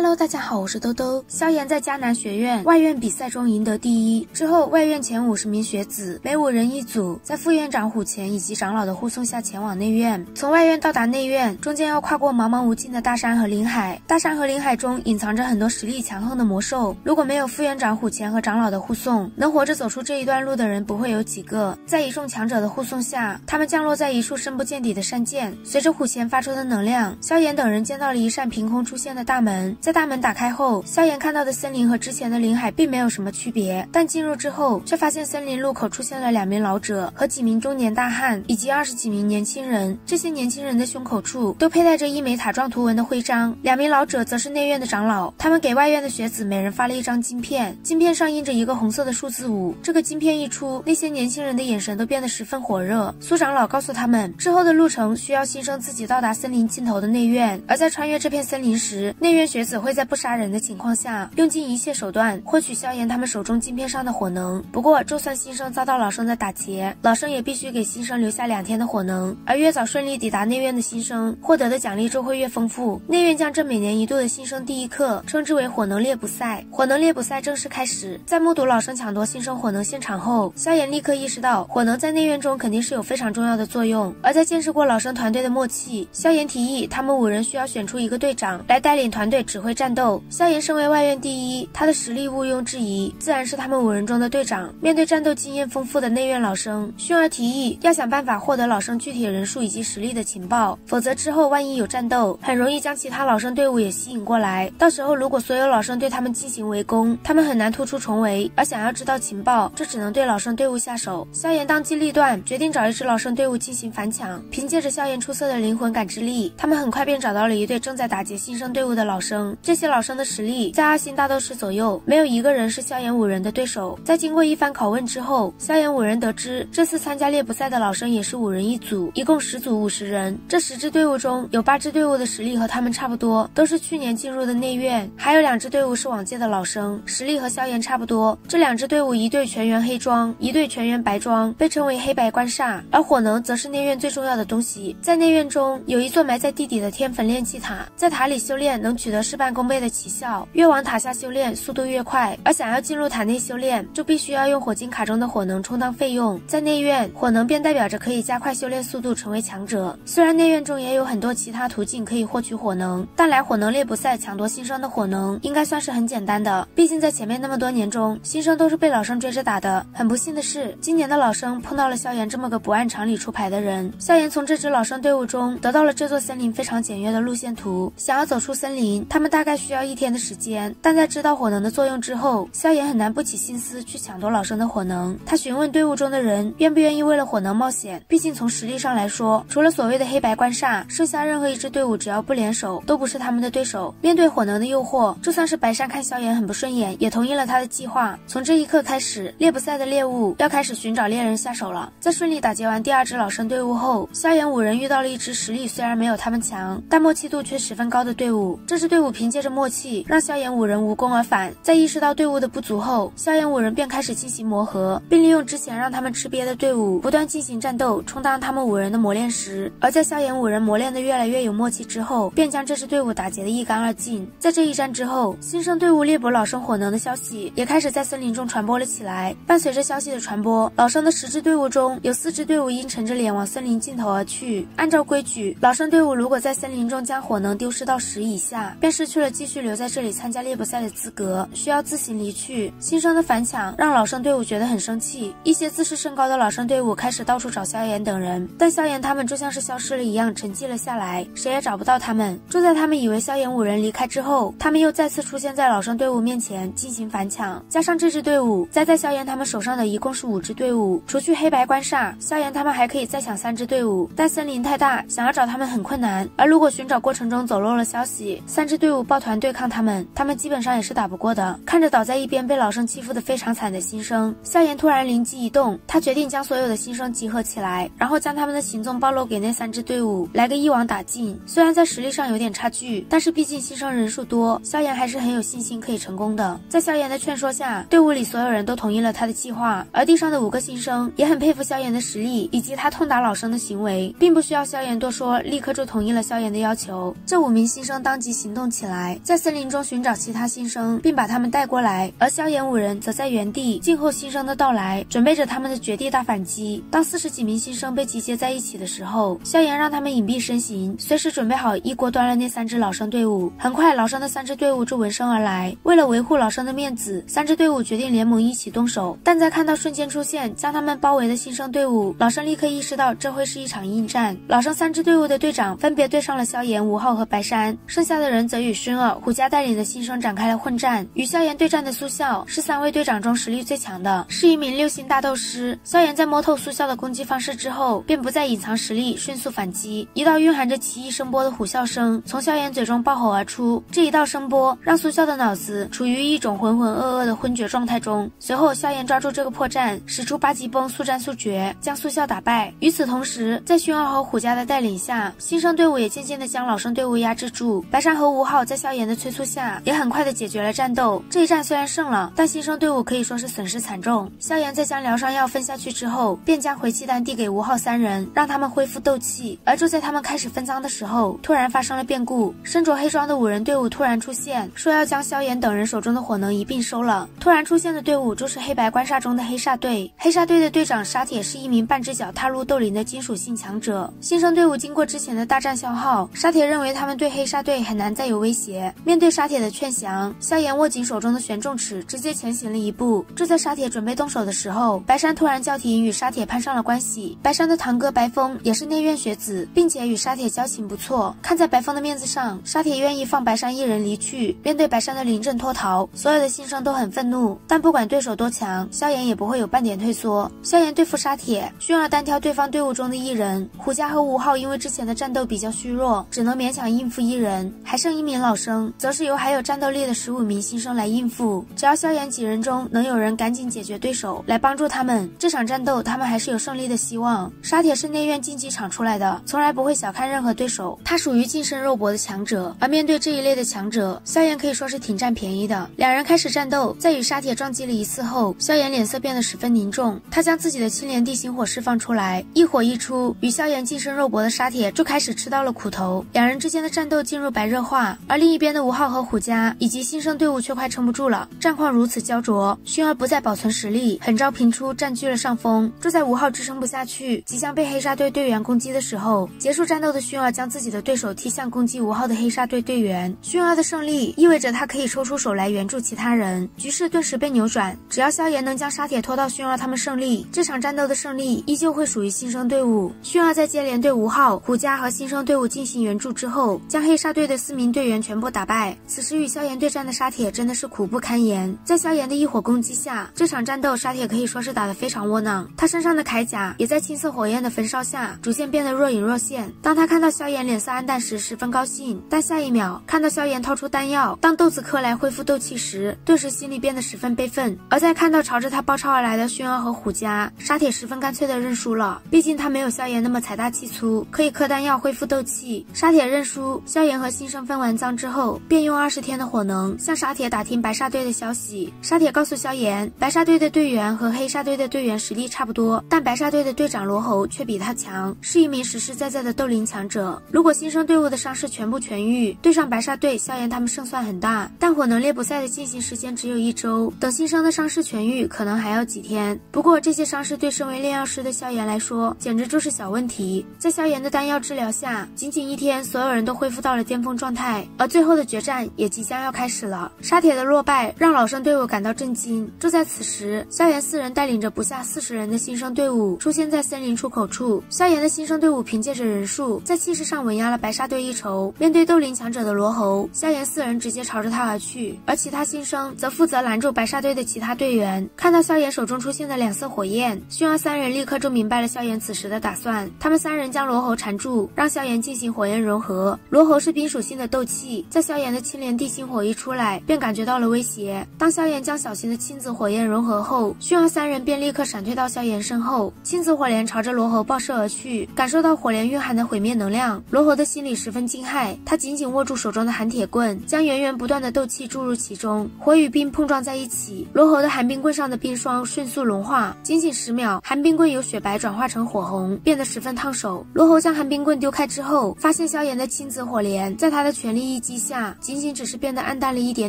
Hello， 大家好，我是兜兜。萧炎在迦南学院外院比赛中赢得第一之后，外院前50名学子，每5人一组，在副院长虎钳以及长老的护送下前往内院。从外院到达内院，中间要跨过茫茫无尽的大山和林海。大山和林海中隐藏着很多实力强横的魔兽，如果没有副院长虎钳和长老的护送，能活着走出这一段路的人不会有几个。在一众强者的护送下，他们降落在一处深不见底的山涧。随着虎钳发出的能量，萧炎等人见到了一扇凭空出现的大门。在大门打开后，萧炎看到的森林和之前的林海并没有什么区别，但进入之后却发现森林路口出现了2名老者和几名中年大汉以及20几名年轻人。这些年轻人的胸口处都佩戴着一枚塔状图文的徽章，2名老者则是内院的长老，他们给外院的学子每人发了一张金片，金片上印着一个红色的数字5。这个金片一出，那些年轻人的眼神都变得十分火热。苏长老告诉他们，之后的路程需要新生自己到达森林尽头的内院，而在穿越这片森林时，内院学子会在不杀人的情况下，用尽一切手段获取萧炎他们手中金片上的火能。不过，就算新生遭到老生的打劫，老生也必须给新生留下2天的火能，而越早顺利抵达内院的新生，获得的奖励就会越丰富。内院将这每年1度的新生第一课称之为火能猎捕赛。火能猎捕赛正式开始，在目睹老生抢夺新生火能现场后，萧炎立刻意识到火能在内院中肯定是有非常重要的作用。而在见识过老生团队的默契，萧炎提议他们5人需要选出一个队长来带领团队指挥战斗。萧炎身为外院第一，他的实力毋庸置疑，自然是他们5人中的队长。面对战斗经验丰富的内院老生，薰儿提议要想办法获得老生具体人数以及实力的情报，否则之后万一有战斗，很容易将其他老生队伍也吸引过来，到时候如果所有老生对他们进行围攻，他们很难突出重围，而想要知道情报，就只能对老生队伍下手。萧炎当机立断，决定找一支老生队伍进行反抢。凭借着萧炎出色的灵魂感知力，他们很快便找到了一队正在打劫新生队伍的老生。这些老生的实力在2星大斗士左右，没有一个人是萧炎5人的对手。在经过一番拷问之后，萧炎5人得知这次参加猎捕赛的老生也是5人一组，一共10组50人。这10支队伍中有8支队伍的实力和他们差不多，都是去年进入的内院，还有2支队伍是往届的老生，实力和萧炎差不多。这2支队伍一队全员黑装，一队全员白装，被称为黑白官煞。而火能则是内院最重要的东西。在内院中有一座埋在地底的天焚炼气塔，在塔里修炼能取得事半功倍的奇效，越往塔下修炼速度越快，而想要进入塔内修炼，就必须要用火金卡中的火能充当费用。在内院，火能便代表着可以加快修炼速度，成为强者。虽然内院中也有很多其他途径可以获取火能，但来火能猎捕赛抢夺新生的火能应该算是很简单的，毕竟在前面那么多年中，新生都是被老生追着打的。很不幸的是，今年的老生碰到了萧炎这么个不按常理出牌的人。萧炎从这支老生队伍中得到了这座森林非常简约的路线图，想要走出森林，他们大概需要1天的时间。但在知道火能的作用之后，萧炎很难不起心思去抢夺老生的火能。他询问队伍中的人愿不愿意为了火能冒险，毕竟从实力上来说，除了所谓的黑白官煞，剩下任何一支队伍只要不联手，都不是他们的对手。面对火能的诱惑，就算是白山看萧炎很不顺眼，也同意了他的计划。从这一刻开始，猎捕赛的猎物要开始寻找猎人下手了。在顺利打劫完第2支老生队伍后，萧炎5人遇到了一支实力虽然没有他们强，但默契度却十分高的队伍。这支队伍凭借着默契，让萧炎5人无功而返。在意识到队伍的不足后，萧炎5人便开始进行磨合，并利用之前让他们吃瘪的队伍不断进行战斗，充当他们5人的磨练时。而在萧炎5人磨练的越来越有默契之后，便将这支队伍打劫得一干二净。在这一战之后，新生队伍猎捕老生火能的消息也开始在森林中传播了起来。伴随着消息的传播，老生的10支队伍中有4支队伍阴沉着脸往森林尽头而去。按照规矩，老生队伍如果在森林中将火能丢失到10以下，便失去了继续留在这里参加猎捕赛的资格，需要自行离去。新生的反抢让老生队伍觉得很生气，一些自视甚高的老生队伍开始到处找萧炎等人，但萧炎他们就像是消失了一样沉寂了下来，谁也找不到他们。就在他们以为萧炎5人离开之后，他们又再次出现在老生队伍面前进行反抢。加上这支队伍再在萧炎他们手上的一共是5支队伍，除去黑白官煞，萧炎他们还可以再抢3支队伍，但森林太大，想要找他们很困难。而如果寻找过程中走漏了消息，3支队伍抱团对抗他们基本上也是打不过的。看着倒在一边被老生欺负得非常惨的新生，萧炎突然灵机一动，他决定将所有的新生集合起来，然后将他们的行踪暴露给那3支队伍，来个一网打尽。虽然在实力上有点差距，但是毕竟新生人数多，萧炎还是很有信心可以成功的。在萧炎的劝说下，队伍里所有人都同意了他的计划，而地上的5个新生也很佩服萧炎的实力以及他痛打老生的行为，并不需要萧炎多说，立刻就同意了萧炎的要求。这5名新生当即行动起来，在森林中寻找其他新生，并把他们带过来。而萧炎5人则在原地静候新生的到来，准备着他们的绝地大反击。当40几名新生被集结在一起的时候，萧炎让他们隐蔽身形，随时准备好一锅端了那3支老生队伍。很快，老生的3支队伍就闻声而来。为了维护老生的面子，3支队伍决定联盟一起动手。但在看到瞬间出现将他们包围的新生队伍，老生立刻意识到这会是一场硬战。老生3支队伍的队长分别对上了萧炎、吴昊和白山，剩下的人则与薰儿、虎家带领的新生展开了混战。与萧炎对战的苏笑是3位队长中实力最强的，是一名6星大斗师。萧炎在摸透苏笑的攻击方式之后，便不再隐藏实力，迅速反击。一道蕴含着奇异声波的虎啸声从萧炎嘴中爆吼而出，这一道声波让苏笑的脑子处于一种浑浑噩噩的昏厥状态中。随后萧炎抓住这个破绽，使出8级崩速战速决，将苏笑打败。与此同时，在薰儿和虎家的带领下，新生队伍也渐渐地将老生队伍压制住。白山和吴昊在萧炎的催促下，也很快地解决了战斗。这一战虽然胜了，但新生队伍可以说是损失惨重。萧炎在将疗伤药分下去之后，便将回气丹递给吴昊3人，让他们恢复斗气。而就在他们开始分赃的时候，突然发生了变故。身着黑装的5人队伍突然出现，说要将萧炎等人手中的火能一并收了。突然出现的队伍就是黑白官煞中的黑煞队。黑煞队的队长沙铁是一名半只脚踏入斗灵的金属性强者。新生队伍经过之前的大战消耗，沙铁认为他们对黑煞队很难再有威胁。面对沙铁的劝降，萧炎握紧手中的玄重尺，直接前行了一步。就在沙铁准备动手的时候，白山突然叫停，与沙铁攀上了关系。白山的堂哥白风也是内院学子，并且与沙铁交情不错。看在白风的面子上，沙铁愿意放白山一人离去。面对白山的临阵脱逃，所有的新生都很愤怒，但不管对手多强，萧炎也不会有半点退缩。萧炎对付沙铁，薰儿单挑对方队伍中的1人，虎家和吴昊因为之前的战斗比较虚弱，只能勉强应付1人，还剩1名老生，则是由还有战斗力的15名新生来应付。只要萧炎几人中能有人赶紧解决对手，来帮助他们，这场战斗他们还是有胜利的希望。沙铁是内院竞技场出来的，从来不会小看任何对手，他属于近身肉搏的强者，而面对这一类的强者，萧炎可以说是挺占便宜的。2人开始战斗，在与沙铁撞击了1次后，萧炎脸色变得十分凝重，他将自己的青莲地心火释放出来，一火一出，与萧炎近身肉搏的沙铁就开始吃到了苦头。2人之间的战斗进入白热化，而另一边的吴昊和虎家以及新生队伍却快撑不住了。战况如此焦灼，薰儿不再保存实力，狠招频出，占据了上风。就在吴昊支撑不下去，即将被黑煞队队员攻击的时候，结束战斗的薰儿将自己的对手踢向攻击吴昊的黑煞队队员。薰儿的胜利意味着他可以抽出手来援助其他人，局势顿时被扭转。只要萧炎能将沙铁拖到薰儿他们胜利，这场战斗的胜利依旧会属于新生队伍。薰儿在接连对吴昊、虎家和新生队伍进行援助之后，将黑煞队的4名队员全部打败。此时与萧炎对战的沙铁真的是苦不堪言，在萧炎的一火攻击下，这场战斗沙铁可以说是打得非常窝囊，他身上的铠甲也在青色火焰的焚烧下逐渐变得若隐若现。当他看到萧炎脸色黯淡时十分高兴，但下一秒看到萧炎掏出丹药当豆子嗑来恢复斗气时，顿时心里变得十分悲愤。而在看到朝着他包抄而来的薰儿和虎家，沙铁十分干脆的认输了，毕竟他没有萧炎那么财大气粗，可以嗑丹药恢复斗气。沙铁认输，萧炎和新生分完赃之后，便用20天的火能向沙铁打听白煞队的消息。沙铁告诉萧炎，白煞队的队员和黑煞队的队员实力差不多，但白煞队的队长罗侯却比他强，是一名实实在在的斗灵强者。如果新生队伍的伤势全部痊愈，对上白煞队，萧炎他们胜算很大，但火能猎捕赛的进行时间只有1周，等新生的伤势痊愈可能还要几天。不过这些伤势对身为炼药师的萧炎来说简直就是小问题。在萧炎的丹药治疗下，仅仅1天，所有人都恢复到了巅峰状态，而最后的决战也即将要开始了。沙铁的落败让老生队伍感到震惊。就在此时，萧炎4人带领着不下40人的新生队伍出现在森林出口处。萧炎的新生队伍凭借着人数，在气势上稳压了白煞队一筹。面对斗灵强者的罗侯，萧炎4人直接朝着他而去，而其他新生则负责拦住白煞队的其他队员。看到萧炎手中出现的2色火焰，薰儿3人立刻就明白了萧炎此时的打算。他们3人将罗侯缠住，让萧炎进行火焰融合。罗侯是冰属性的斗气，在萧炎的青莲地心火一出来，便感觉到了威胁。当萧炎将小型的亲子火焰融合后，薰儿3人便立刻闪退到萧炎身后，亲子火莲朝着罗侯爆射而去。感受到火莲蕴含的毁灭能量，罗侯的心里十分惊骇，他紧紧握住手中的寒铁棍，将源源不断的斗气注入其中，火与冰碰撞在一起，罗侯的寒冰棍上的冰霜迅速融化，仅仅10秒，寒冰棍由雪白转化成火红，变得十分烫手。罗侯将寒冰棍丢开之后，发现萧炎的亲子火莲在他的全力一一击下，仅仅只是变得暗淡了一点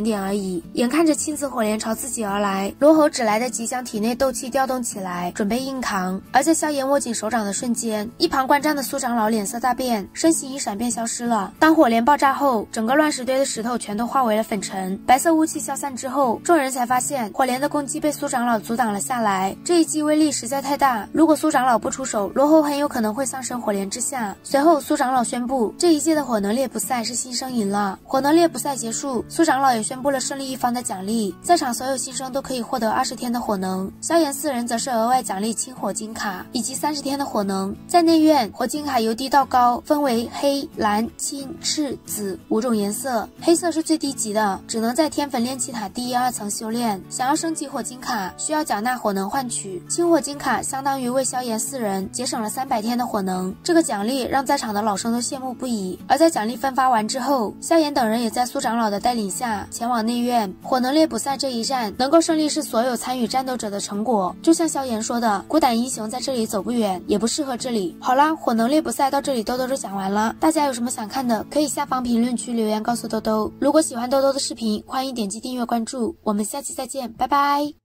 点而已。眼看着青紫火莲朝自己而来，罗侯只来得及将体内斗气调动起来，准备硬扛。而在萧炎握紧手掌的瞬间，一旁观战的苏长老脸色大变，身形一闪便消失了。当火莲爆炸后，整个乱石堆的石头全都化为了粉尘，白色雾气消散之后，众人才发现火莲的攻击被苏长老阻挡了下来。这一击威力实在太大，如果苏长老不出手，罗侯很有可能会丧生火莲之下。随后苏长老宣布，这一届的火能猎捕赛是新生赢了。火能猎捕赛结束，苏长老也宣布了胜利一方的奖励，在场所有新生都可以获得20天的火能，萧炎4人则是额外奖励清火金卡以及30天的火能。在内院，火金卡由低到高分为黑、蓝、青、赤、紫5种颜色，黑色是最低级的，只能在天粉炼气塔第1、2层修炼。想要升级火金卡，需要缴纳火能换取。清火金卡相当于为萧炎4人节省了300天的火能，这个奖励让在场的老生都羡慕不已。而在奖励分发完之后，萧炎等人也在苏长老的带领下前往内院。火能猎捕赛这一战能够胜利是所有参与战斗者的成果，就像萧炎说的，孤胆英雄在这里走不远，也不适合这里。好啦，火能猎捕赛到这里豆豆就讲完了，大家有什么想看的可以下方评论区留言告诉豆豆。如果喜欢豆豆的视频，欢迎点击订阅关注，我们下期再见，拜拜。